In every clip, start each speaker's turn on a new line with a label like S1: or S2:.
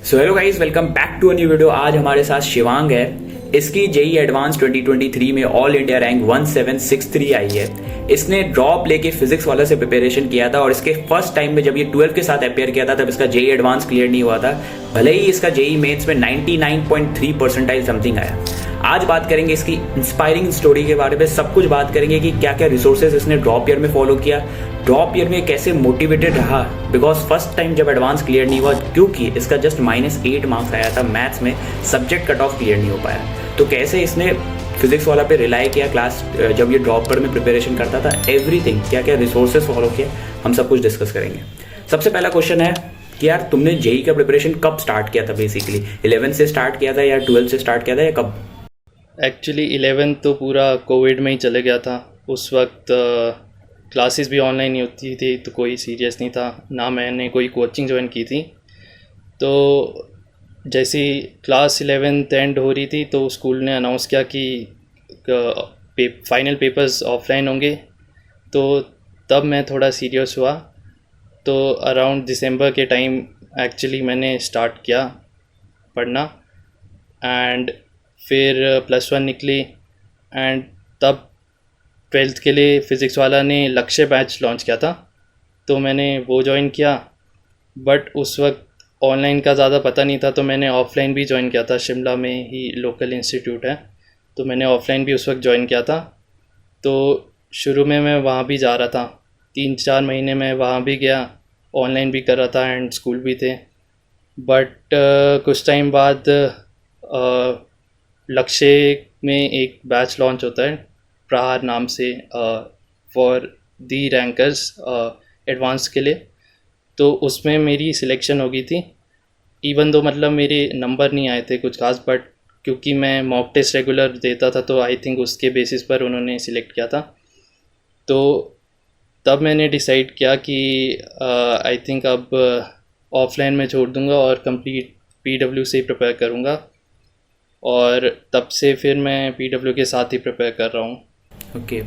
S1: So hello guys, welcome back to a new video. आज हमारे साथ शिवांग है। इसकी जेई एडवांस 2023 में ऑल इंडिया रैंक 1763 आई है। इसने ड्रॉप लेके फिजिक्स वाला से प्रिपरेशन किया था और इसके फर्स्ट टाइम में जब ये 12 के साथ अपेयर किया था तब इसका जेई एडवांस क्लियर नहीं हुआ था, भले ही इसका जेई मेंस में 99.3 परसेंटाइल समथिंग आया। आज बात करेंगे इसकी इंस्पायरिंग स्टोरी के बारे में, सब कुछ बात करेंगे कि क्या क्या रिसोर्सेज इसने ड्रॉप ईयर में फॉलो किया, ड्रॉप ईयर में कैसे मोटिवेटेड रहा, बिकॉज फर्स्ट टाइम जब एडवांस क्लियर नहीं हुआ क्योंकि इसका जस्ट -8 मार्क्स आया था मैथ्स में, सब्जेक्ट कट ऑफ क्लियर नहीं हो पाया। तो कैसे इसने फिजिक्स वाला पे रिलाई किया क्लास जब ये ड्रॉप पर में प्रिपरेशन करता था, एवरीथिंग, क्या क्या रिसोर्सेज फॉलो किए, हम सब कुछ डिस्कस करेंगे। सबसे पहला क्वेश्चन है कि यार तुमने जेई का प्रिपरेशन कब स्टार्ट किया था? बेसिकली 11 से स्टार्ट किया था या 12 से स्टार्ट किया था या कब?
S2: एक्चुअली 11 तो पूरा कोविड में ही चले गया था। उस वक्त क्लासेस भी ऑनलाइन ही होती थी तो कोई सीरियस नहीं था, ना मैंने कोई कोचिंग ज्वाइन की थी। तो जैसे ही क्लास 11th एंड हो रही थी तो स्कूल ने अनाउंस किया कि फाइनल पेपर्स ऑफलाइन होंगे, तो तब मैं थोड़ा सीरियस हुआ। तो अराउंड दिसंबर के टाइम एक्चुअली मैंने स्टार्ट किया पढ़ना एंड फिर +1 निकली एंड तब 12th के लिए फ़िज़िक्स वाला ने लक्ष्य बैच लॉन्च किया था, तो मैंने वो ज्वाइन किया। बट उस वक्त ऑनलाइन का ज़्यादा पता नहीं था तो मैंने ऑफ़लाइन भी ज्वाइन किया था। शिमला में ही लोकल इंस्टीट्यूट है तो मैंने ऑफ़लाइन भी उस वक्त ज्वाइन किया था। तो शुरू में मैं वहाँ भी जा रहा था, 3-4 महीने मैं वहाँ भी गया, ऑनलाइन भी कर रहा था एंड स्कूल भी थे। बट कुछ टाइम बाद लक्ष्य में एक बैच लॉन्च होता है प्रहार नाम से, फॉर दी रैंकर्स एडवांस के लिए। तो उसमें मेरी सिलेक्शन हो गई थी, इवन दो मतलब मेरे नंबर नहीं आए थे कुछ खास, बट क्योंकि मैं मॉक टेस्ट रेगुलर देता था तो आई थिंक उसके बेसिस पर उन्होंने सिलेक्ट किया था। तो तब मैंने डिसाइड किया कि आई थिंक अब ऑफलाइन में छोड़ दूंगा और कंप्लीट पीडब्ल्यू से प्रिपेयर करूंगा, और तब से फिर मैं पीडब्ल्यू के साथ ही प्रिपेयर कर रहा हूँ।
S1: ओके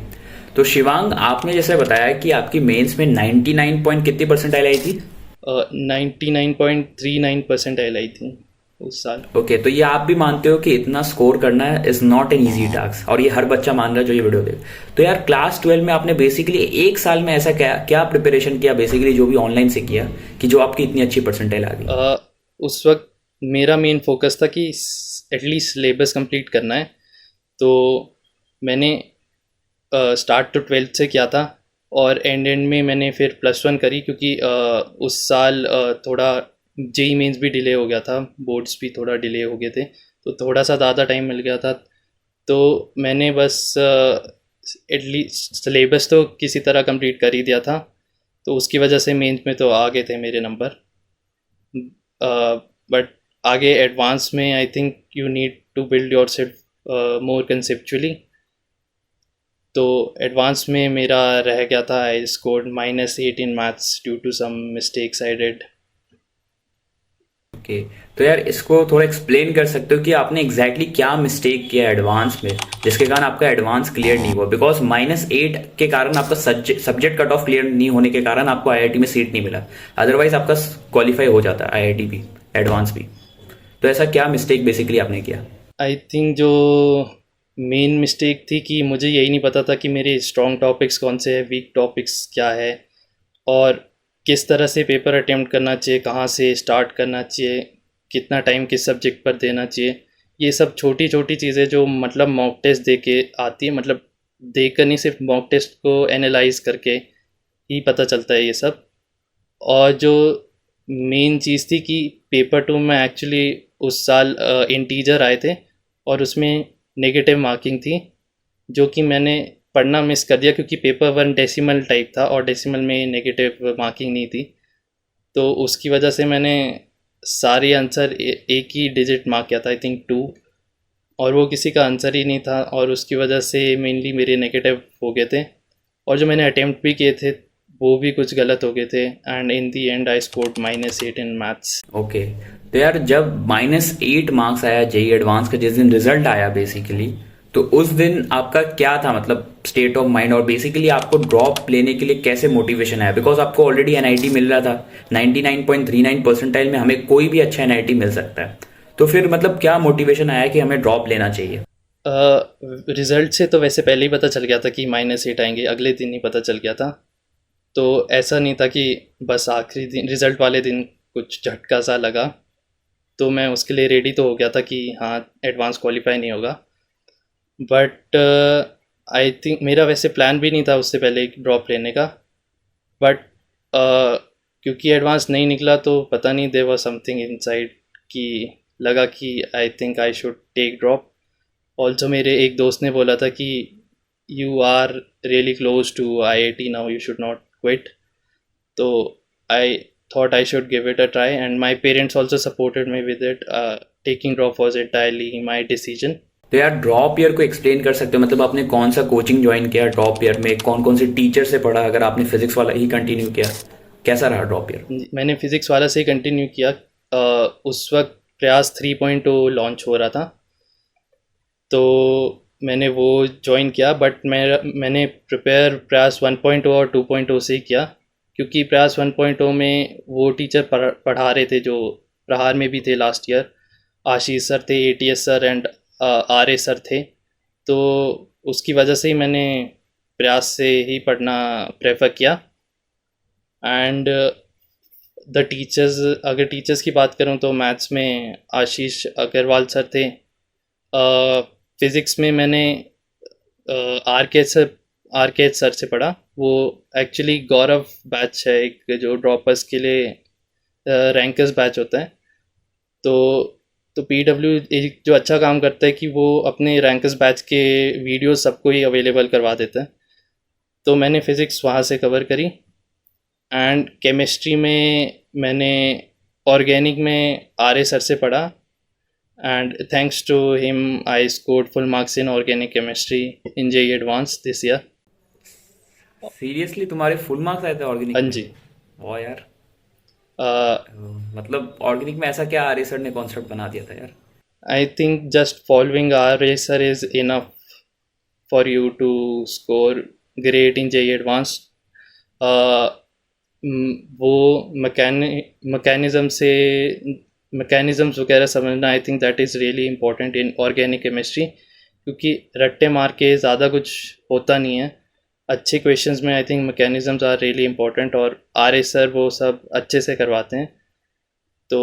S1: तो शिवांग, आपने जैसे बताया कि आपकी मेंस में 99 पॉइंट कितनी परसेंटाइल आई थी?
S2: 99.39 परसेंटाइल आई थी उस साल।
S1: ओके तो ये आप भी मानते हो कि इतना स्कोर करना is not an easy task, और ये हर बच्चा मान रहा है जो ये वीडियो देख। तो यार क्लास 12 में आपने बेसिकली एक साल में ऐसा क्या क्या प्रिपरेशन किया बेसिकली जो भी ऑनलाइन से किया कि जो आपकी इतनी अच्छी परसेंटाइल आ गई?
S2: उस वक्त मेरा मेन फोकस था कि एटलीस्ट सिलेबस कंप्लीट करना है। तो मैंने स्टार्ट तो 12th से किया था और एंड में मैंने फिर +1 करी, क्योंकि उस साल थोड़ा जेई मेंस भी डिले हो गया था, बोर्ड्स भी थोड़ा डिले हो गए थे, तो थोड़ा सा ज़्यादा टाइम मिल गया था। तो मैंने बस एटलीस्ट सिलेबस तो किसी तरह कंप्लीट कर ही दिया था, तो उसकी वजह से मेंस में तो आ गए थे मेरे नंबर। बट आगे एडवांस में I think you need to build yourself more conceptually. तो एडवांस में मेरा रह गया था, I scored -8 in maths due to some mistakes I did.
S1: Okay तो यार इसको थोड़ा एक्सप्लेन कर सकते हो कि आपने एग्जैक्टली क्या मिस्टेक किया एडवांस में जिसके कारण आपका एडवांस क्लियर नहीं हुआ? बिकॉज -8 के कारण आपका सब्जेक्ट कट ऑफ क्लियर नहीं होने के कारण आपको आईआईटी में सीट नहीं मिला, अदरवाइज आपका क्वालिफाई हो जाता है आईआईटी भी, एडवांस भी। तो ऐसा क्या मिस्टेक बेसिकली आपने किया?
S2: आई थिंक जो मेन मिस्टेक थी कि मुझे यही नहीं पता था कि मेरे स्ट्रॉन्ग टॉपिक्स कौन से हैं, वीक टॉपिक्स क्या है, और किस तरह से पेपर अटेम्प्ट करना चाहिए, कहाँ से स्टार्ट करना चाहिए, कितना टाइम किस सब्जेक्ट पर देना चाहिए। ये सब छोटी छोटी चीज़ें जो मतलब मॉक टेस्ट दे के आती है, मतलब देख कर नहीं, सिर्फ मॉक टेस्ट को एनालाइज करके ही पता चलता है ये सब। और जो मेन चीज़ थी कि पेपर 2 में एक्चुअली उस साल इंटीजर आए थे और उसमें नेगेटिव मार्किंग थी, जो कि मैंने पढ़ना मिस कर दिया क्योंकि पेपर 1 डेसिमल टाइप था और डेसिमल में नेगेटिव मार्किंग नहीं थी। तो उसकी वजह से मैंने सारे आंसर एक ही डिजिट मार्क किया था, आई थिंक 2, और वो किसी का आंसर ही नहीं था, और उसकी वजह से मेनली मेरे नेगेटिव हो गए थे। और जो मैंने अटेम्प्ट भी किए थे वो भी कुछ गलत हो गए थे, and in the and I scored -8 in maths.
S1: Okay तो यार जब -8 मार्क्स आया जेई एडवांस का जिस दिन रिजल्ट आया बेसिकली, तो उस दिन आपका क्या था, मतलब स्टेट ऑफ माइंड, और बेसिकली आपको ड्रॉप लेने के लिए कैसे मोटिवेशन आया? बिकॉज आपको ऑलरेडी एनआईटी मिल रहा था 99.39 परसेंटाइल में, हमें कोई भी अच्छा एनआईटी मिल सकता है। तो फिर मतलब क्या मोटिवेशन आया कि हमें ड्रॉप लेना चाहिए?
S2: रिज़ल्ट से तो वैसे पहले ही पता चल गया था कि -8 आएंगे, अगले दिन ही पता चल गया था। तो ऐसा नहीं था कि बस आखिरी दिन रिज़ल्ट वाले दिन कुछ झटका सा लगा, तो मैं उसके लिए रेडी तो हो गया था कि हाँ एडवांस क्वालिफाई नहीं होगा। बट आई थिंक मेरा वैसे प्लान भी नहीं था उससे पहले ड्रॉप लेने का, बट क्योंकि एडवांस नहीं निकला तो पता नहीं देयर वाज समथिंग इनसाइड कि लगा कि I think I should take drop. Also मेरे एक दोस्त ने बोला था कि you are really close to IIT now, you should not quit. तो I thought I should give it a try, and my parents also supported me with it. Taking drop was entirely my decision.
S1: तो यार drop year को explain कर सकते हो? मतलब आपने कौन सा कोचिंग ज्वाइन किया ड्रॉप ईयर में, कौन कौन से टीचर से पढ़ा? अगर आपने फिजिक्स वाला ही कंटिन्यू किया, कैसा रहा ड्रॉप ईयर?
S2: मैंने फिज़िक्स वाला से ही कंटिन्यू किया। उस वक्त प्रयास 3.0 लॉन्च हो रहा था, तो मैंने वो ज्वाइन किया। बट मैंने प्रिपेयर प्रयास 1.0 और 2.0 से ही किया, क्योंकि प्रयास 1.0 में वो टीचर पढ़ा रहे थे जो प्रहार में भी थे लास्ट ईयर। आशीष सर थे, ATS sir and R A sir थे। तो उसकी वजह से ही मैंने प्रयास से ही पढ़ना प्रेफर किया। एंड द टीचर्स, अगर टीचर्स की बात करूं तो मैथ्स में आशीष अग्रवाल सर थे। फिज़िक्स में मैंने आर के सर से पढ़ा। वो एक्चुअली गौरव बैच है एक, जो ड्रॉपर्स के लिए रैंकर्स बैच होता है। तो पीडब्ल्यू एक जो अच्छा काम करता है कि वो अपने रैंकर्स बैच के वीडियो सबको ही अवेलेबल करवा देता है। तो मैंने फ़िज़िक्स वहाँ से कवर करी। एंड केमिस्ट्री में मैंने ऑर्गेनिक में आर ए सर से पढ़ा, and thanks to him I scored full marks in organic chemistry in JEE advance this year.
S1: Seriously तुम्हारे फुल मार्क्स आए थे ऑर्गेनिक
S2: हाँ
S1: में?
S2: जी।
S1: वाह यार। मतलब ऑर्गेनिक में ऐसा क्या आर्य सर ने कॉन्सेप्ट बना दिया था यार?
S2: I think just following R A sir is enough for you to score great in JEE advance. वो मैकेनिज़म्स वगैरह समझना, I think that is really important in organic chemistry, क्योंकि रट्टे मार के ज़्यादा कुछ होता नहीं है। अच्छे क्वेश्चंस में I think mechanisms are really important, और आर ए सर वो सब अच्छे से करवाते हैं। तो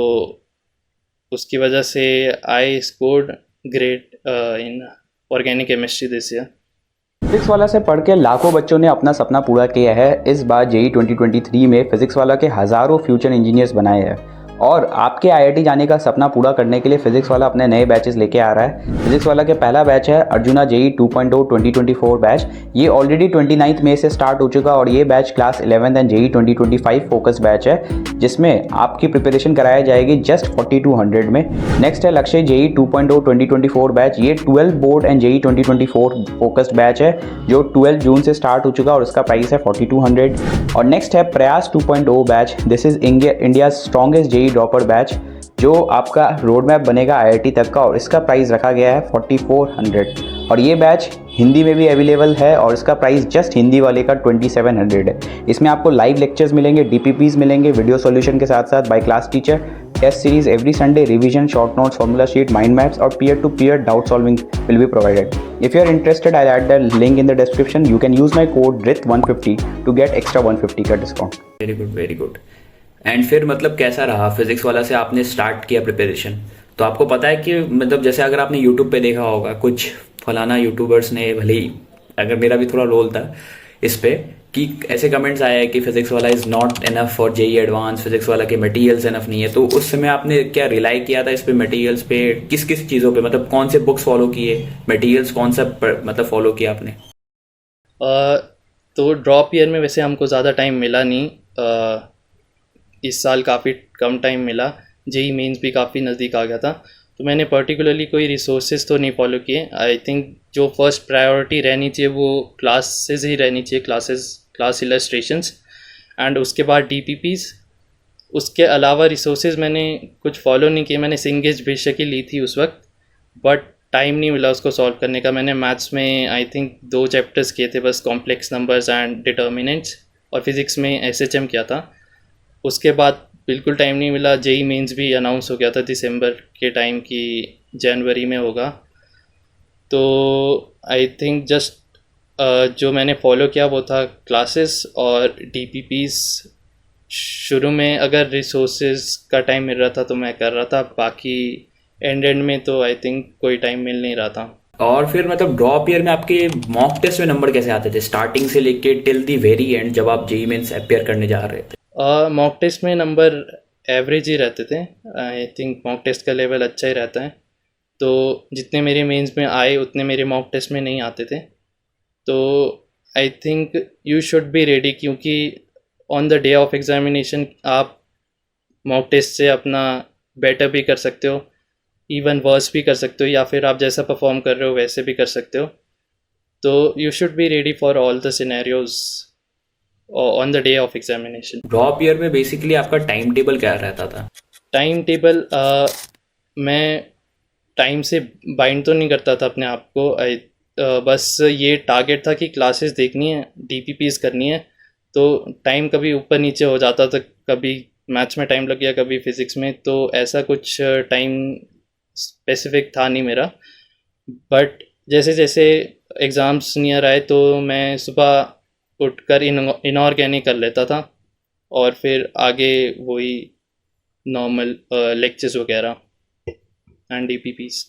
S2: उसकी वजह से I scored great in organic chemistry this year.
S3: Physics वाला से पढ़ के लाखों बच्चों ने अपना सपना पूरा किया है। इस बार जेईई 2023 में फिजिक्स वाला के हज़ारों फ्यूचर इंजीनियर्स बनाए हैं, और आपके आईआईटी जाने का सपना पूरा करने के लिए फिजिक्स वाला अपने नए बैचेस लेके आ रहा है। फिजिक्स वाला के पहला बैच है अर्जुना जेईई 2.0 2024 बैच। ये ऑलरेडी 29 मई से स्टार्ट हो चुका, और ये batch class 11th and JEE 2025 focus batch है, जिसमें आपकी प्रिपरेशन कराई जाएगी जस्ट 4200 में। नेक्स्ट है लक्ष्य जेईई 2.0 2024 बैच। ये 12 board and JEE 2024 focused batch है, जो 12 जून से स्टार्ट हो चुका, और इसका प्राइस है 4200। और नेक्स्ट है प्रयास 2.0 batch. This is India strongest JEE dropper batch, जो आपका रोड मैप बनेगा आईआईटी तक का, और इसका प्राइस रखा गया है 4400। और ये बैच हिंदी में भी अवेलेबल है, और इसका प्राइस जस्ट हिंदी वाले का 2700 है। इसमें आपको लाइव लेक्चर्स मिलेंगे, डीपीपीज मिलेंगे वीडियो सॉल्यूशन के साथ साथ by class teacher, test series every Sunday, revision, short notes, formula sheet, mind maps, और peer to peer doubt solving will be provided. If you are interested, I add the link in the description. You can use my code RIT150 to get extra 150 का discount.
S1: Very good, very good. And फिर मतलब कैसा रहा physics वाला से आपने start किया preparation? तो आपको पता है कि मतलब जैसे अगर आपने यूट्यूब पे देखा होगा, कुछ फलाना यूट्यूबर्स ने, भले ही अगर मेरा भी थोड़ा रोल था इस पे, कि ऐसे कमेंट्स आए हैं कि फिजिक्स वाला is not enough for JEE advance, physics वाला के मटेरियल्स इनफ नहीं है। तो उस समय आपने क्या रिलाई किया था इस पे, मटेरियल्स पे? किस किस चीज़ों पे, मतलब कौन से बुक्स फॉलो किए, मटेरियल्स कौन सा मतलब फॉलो किया आपने?
S2: तो ड्रॉप ईयर में वैसे हमको ज़्यादा टाइम मिला नहीं। इस साल काफ़ी कम टाइम मिला, जेईई मेंस भी काफ़ी नज़दीक आ गया था, तो मैंने पर्टिकुलरली कोई रिसोर्सेज तो नहीं फॉलो किए। आई थिंक जो फर्स्ट प्रायोरिटी रहनी चाहिए वो क्लासेस ही रहनी चाहिए, क्लास इलस्ट्रेशंस, एंड उसके बाद डीपीपीज। उसके अलावा रिसोर्सेज मैंने कुछ फॉलो नहीं किए। मैंने सिंगेज बेशक ही ली थी उस वक्त, बट टाइम नहीं मिला उसको सॉल्व करने का। मैंने मैथ्स में आई थिंक 2 चैप्टर्स किए थे बस, कॉम्प्लेक्स नंबर्स एंड डिटर्मिनेंट्स, और फिज़िक्स में एसएचएम किया था। उसके बाद बिल्कुल टाइम नहीं मिला। जेई मेंस भी अनाउंस हो गया था दिसंबर के टाइम कि जनवरी में होगा। तो आई थिंक जस्ट जो मैंने फॉलो किया वो था क्लासेस और डीपीपीस। शुरू में अगर रिसोर्सेज का टाइम मिल रहा था तो मैं कर रहा था, बाकी एंड में तो आई थिंक कोई टाइम मिल नहीं रहा था।
S1: और फिर मतलब ड्रॉप ईयर में आपके मॉक टेस्ट में नंबर कैसे आते थे स्टार्टिंग से लेके टिल दी वेरी एंड जब आप जेई मेंस अपियर करने जा रहे थे?
S2: मॉक टेस्ट में नंबर एवरेज ही रहते थे। आई थिंक मॉक टेस्ट का लेवल अच्छा ही रहता है, तो जितने मेरे मेंस में आए उतने मेरे मॉक टेस्ट में नहीं आते थे। तो I think you should be ready, क्योंकि on the day of examination आप मॉक टेस्ट से अपना बेटर भी कर सकते हो, इवन वर्स भी कर सकते हो, या फिर आप जैसा परफॉर्म कर रहे हो वैसे भी कर सकते हो। तो you should be ready for all the scenarios on the day of examination.
S1: Drop year में बेसिकली आपका टाइम टेबल क्या रहता था?
S2: टाइम टेबल मैं टाइम से बाइंड तो नहीं करता था अपने आप को। बस ये टारगेट था कि क्लासेस देखनी है, डीपीपीस करनी है, तो टाइम कभी ऊपर नीचे हो जाता था, कभी मैथ्स में टाइम लग गया, कभी फिज़िक्स में, तो ऐसा कुछ टाइम स्पेसिफिक था नहीं मेरा। बट जैसे जैसे एग्ज़ाम्स नियर आए तो मैं सुबह उठकर इनऑर्गेनिक कर लेता था, और फिर आगे वही नॉर्मल लेक्चर्स वगैरह एंड डीपीपीस।